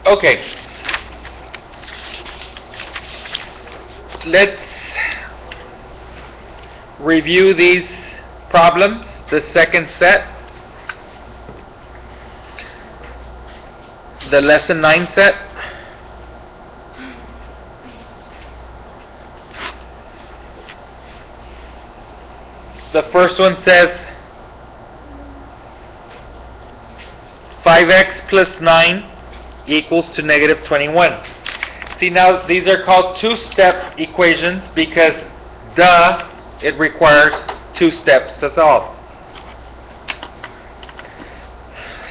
Okay. Let's review these problems, the second set, the lesson 9 set. The first one says 5x plus 9 equals to negative 21. See, now these are called two-step equations because, duh, it requires 2 steps to solve.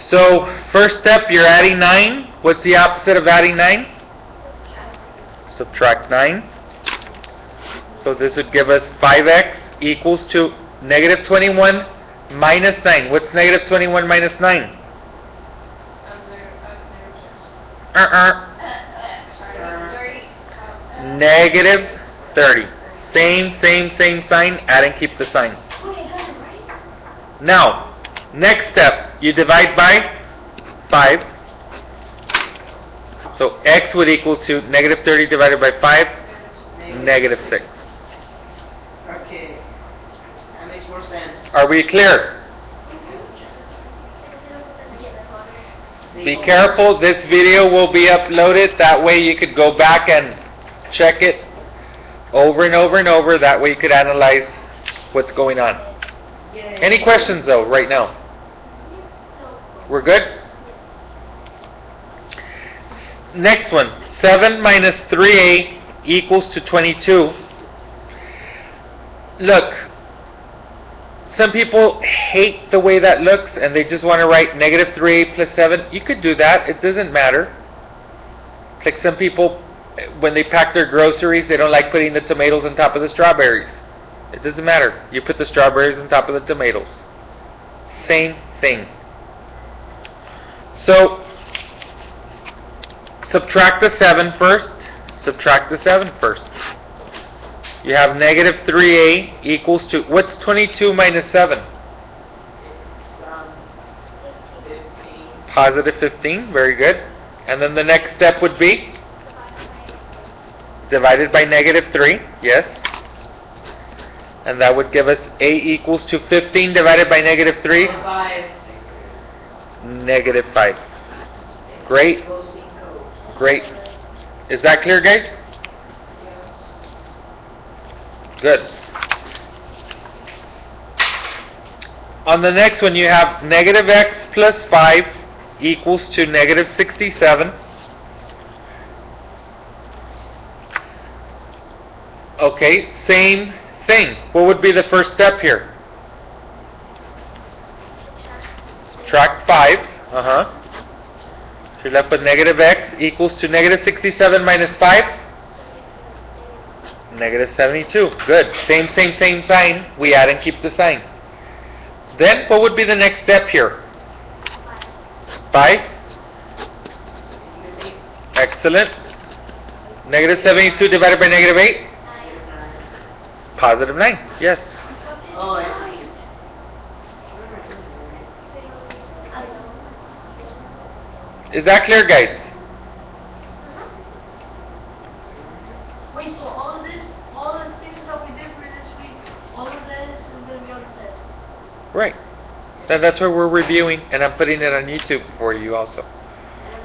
So, first step, you're adding 9. What's the opposite of adding 9? Subtract 9. So this would give us 5x equals to negative 21 minus 9. What's negative 21 minus 9? Negative 30. Same sign. Add and keep the sign. Now, next step, you divide by 5. So x would equal to negative 30 divided by 5, negative 6. Okay, that makes more sense. Are we clear? Be careful, this video will be uploaded. That way you could go back and check it over and over and over. That way you could analyze what's going on. Any questions though, right now? We're good? Next one, 7 minus 3a equals to 22. Look, some people hate the way that looks and they just want to write negative 3a plus 7. You could do that, it doesn't matter. It's like some people, when they pack their groceries, they don't like putting the tomatoes on top of the strawberries. It doesn't matter. You put the strawberries on top of the tomatoes. Same thing. So, subtract the 7 first. Subtract the 7 first. You have negative 3a equals to, what's 22 minus 7? 15. Positive 15, very good. And then the next step would be? Divided by negative 3, yes. And that would give us a equals to 15 divided by negative 3? 5. Negative 5. Great. Great. Is that clear, guys? Good. On the next one, you have negative x plus 5 equals to negative 67. Okay, same thing. What would be the first step here? Subtract 5. So you're left with negative x equals to negative 67 minus 5. Negative 72. Good. Same sign. We add and keep the sign. Then, what would be the next step here? 5. Excellent. Negative 72 divided by negative 8? Positive 9. Yes. Oh, Is that clear, guys? Wait, so all of this, all the things that we did for this week, all of that is going to be on the test? Right. That's what we're reviewing, and I'm putting it on YouTube for you also.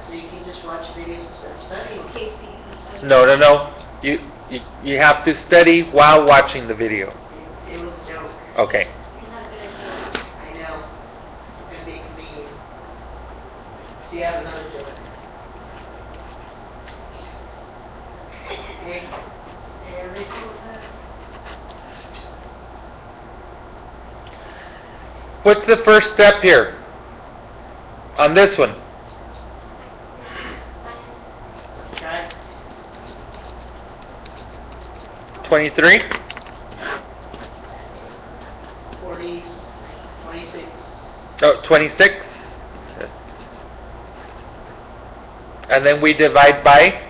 so you can just watch videos instead of studying. Okay. No. You have to study while watching the video. It was a joke. Okay. I know. It's going to be convenient. Do you have another joke? Okay. What's the first step here? On this one? Okay. 23? 40, 26. Oh, 26? Yes. And then we divide by?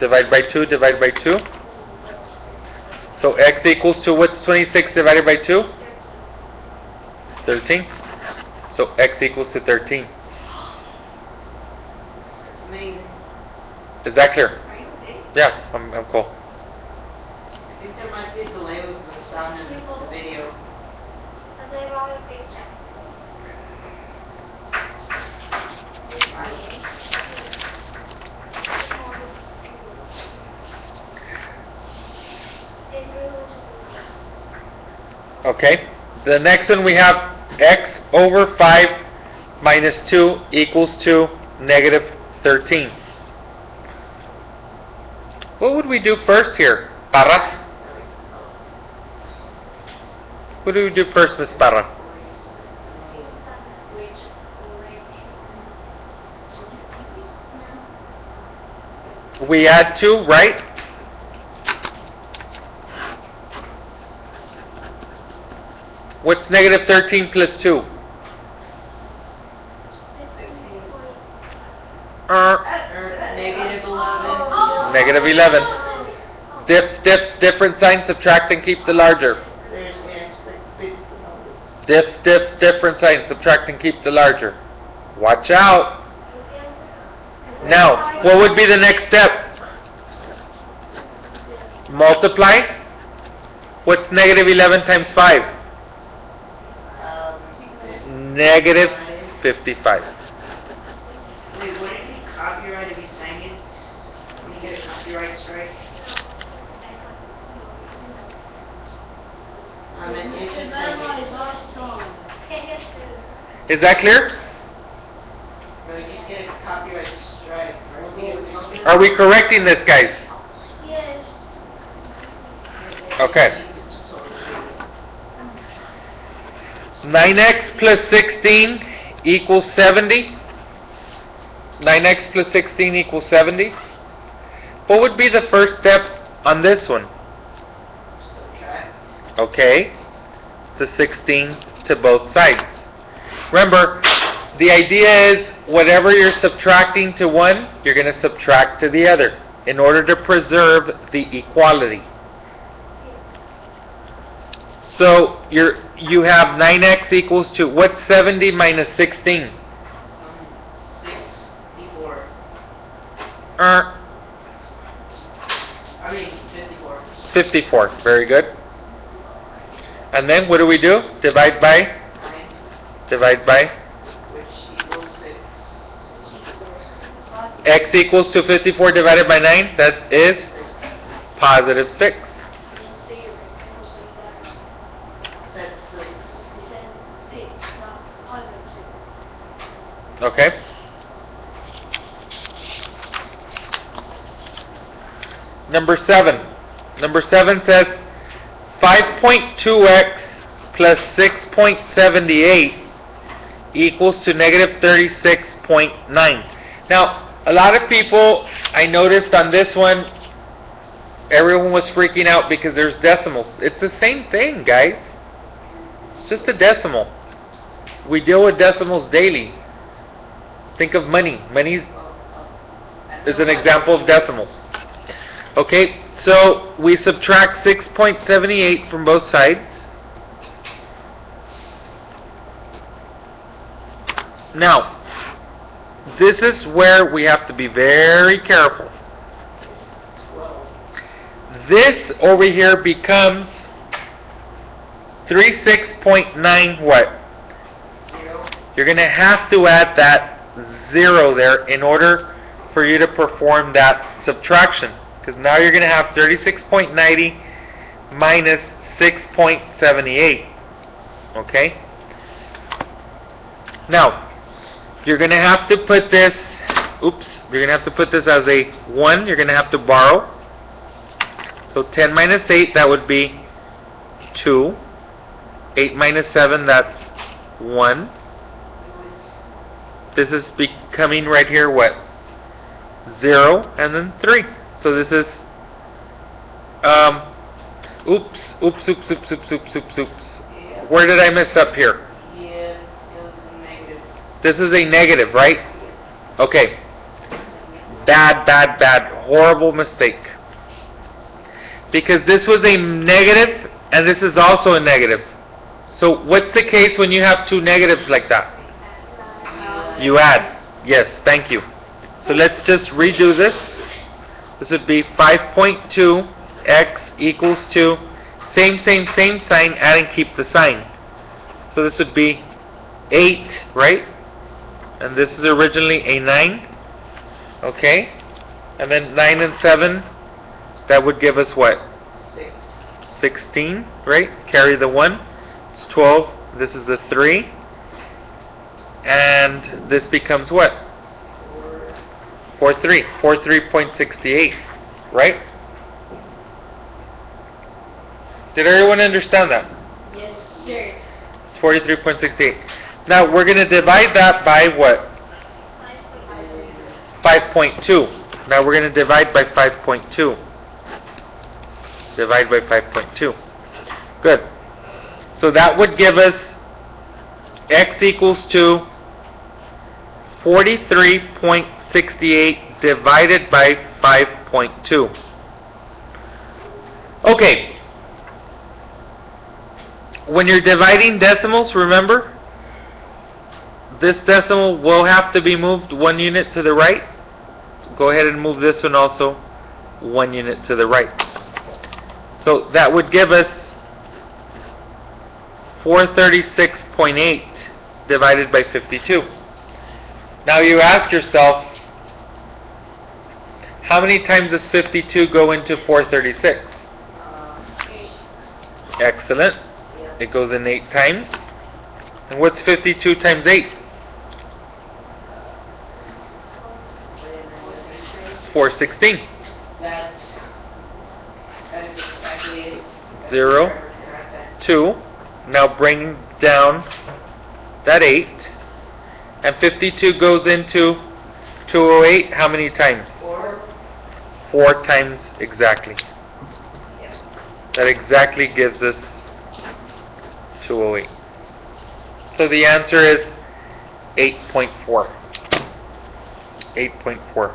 Divide by 2, divide by 2. So x equals to, what's 26 divided by 2? 13. So x equals to 13. mean, Is that clear? are you okay? Yeah, I'm cool. I think there might be a delay with the sound and the video. Okay. The next one we have x over 5 minus 2 equals to negative 13. What would we do first here, Parra? What do we do first, Miss Parra? We add 2, right? What's negative 13 plus 2? Negative 11. Negative 11. Different sign, subtract and keep the larger. There's x like 50. Different sign, subtract and keep the larger. Watch out. Now, what would be the next step? Multiply. What's negative 11 times 5? Negative 55. Wait, what did he copyright if he sang it? Did he get a copyright strike? I mean, if he sang it. Is that clear? No, you just get a copyright strike. Are we correcting this, guys? Yes. Okay. 9x plus 16 equals 70. 9x plus 16 equals 70. What would be the first step on this one? Subtract. Okay. The 16 to both sides. Remember, the idea is whatever you're subtracting to one, you're going to subtract to the other in order to preserve the equality. So you have 9x equals to, what's 70 minus 16? 64. I mean, 54. 54. Very good. And then what do we do? Divide by? 9, Divide by? which equals 6. X equals to 54 divided by 9. That is positive 6. That's 6. Okay. Number 7. Number 7 says 5.2x plus 6.78 equals to negative 36.9. Now, a lot of people, I noticed on this one, everyone was freaking out because there's decimals. It's the same thing, guys. It's just a decimal. We deal with decimals daily. Think of money. Money is an example of decimals. Okay, so we subtract 6.78 from both sides. Now, this is where we have to be very careful. This over here becomes 36.9 what? 0. You're going to have to add that 0 there in order for you to perform that subtraction. Because now you're going to have 36.90 minus 6.78. Okay? Now, you're going to have to put this, you're going to have to put this as a 1. You're going to have to borrow. So 10 minus 8, that would be 2. 8 minus 7, that's 1. This is becoming right here what? 0 and then 3. So this is oops. Yeah. Where did I mess up here? Yeah, it was negative. This is a negative, right? Okay. Bad. Horrible mistake. Because this was a negative and this is also a negative. So what's the case when you have two negatives like that? You add. Yes, thank you. So let's just redo this. This would be 5.2 x equals to same sign, add and keep the sign. So this would be 8, right? And this is originally a 9. Okay? And then 9 and 7, that would give us what? 16, right? Carry the 1. It's 12. This is a 3. And this becomes what? 43.68, right? Did everyone understand that? Yes, sir. It's 43.68. Now we're going to divide that by what? 5.2. Now we're going to divide by 5.2. Divide by 5.2. Good. So that would give us x equals to 43.68 divided by 5.2. Okay. When you're dividing decimals, remember, this decimal will have to be moved 1 unit to the right. Go ahead and move this one also 1 unit to the right. So that would give us 436.8 divided by 52. Now you ask yourself, how many times does 52 go into 436? 8. Excellent. It goes in 8 times. And what's 52 times 8? 416. That is exactly it. 0, 2. Now bring down that 8. And 52 goes into 208 how many times? 4. 4 times exactly. Yes. That exactly gives us 208. So the answer is 8.4. 8.4.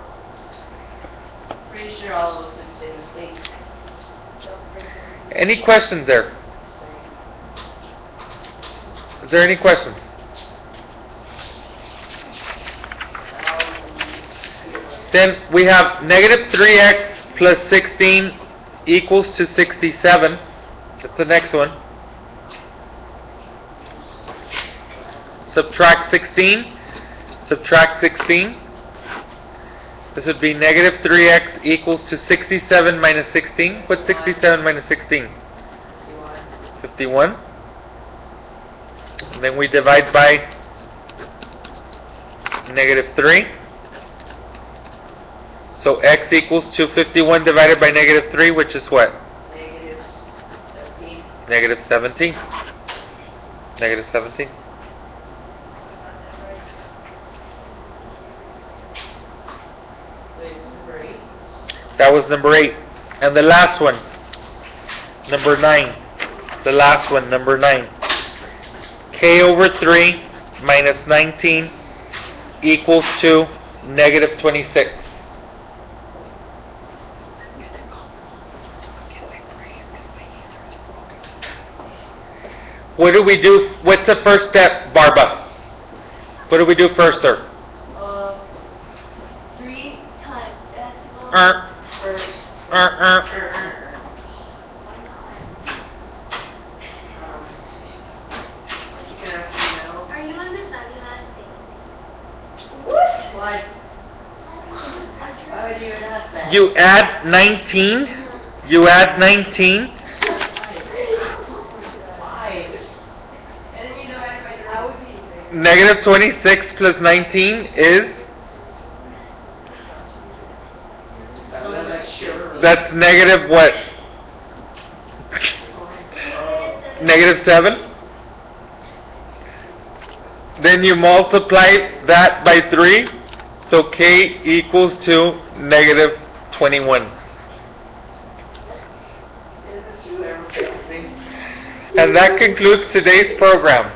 Pretty sure all of us would say mistakes. Any questions there? Is there any questions? Then we have negative 3x plus 16 equals to 67. That's the next one. Subtract 16. Subtract 16. This would be negative 3x equals to 67 minus 16. What's 67 minus 16? 51. And then we divide by negative 3. So x equals to 51 divided by negative 3, which is what? Negative 17. Negative 17. Negative 17. Wait, number 8. That was number 8. And the last one, number 9. The last one, number 9. K over 3 minus 19 equals to negative 26. What do we do? What's the first step, Barba? What do we do first, sir? 3 times decimal. First. You can ask me now. Are you understanding that thing? Why? Why would you even ask that? You add 19. You add 19. Why? And then you know everybody that would be. Negative 26 plus 19 is? I'm not sure. That's negative what? Negative 7. Then you multiply that by 3. So K equals to negative 21. And that concludes today's program.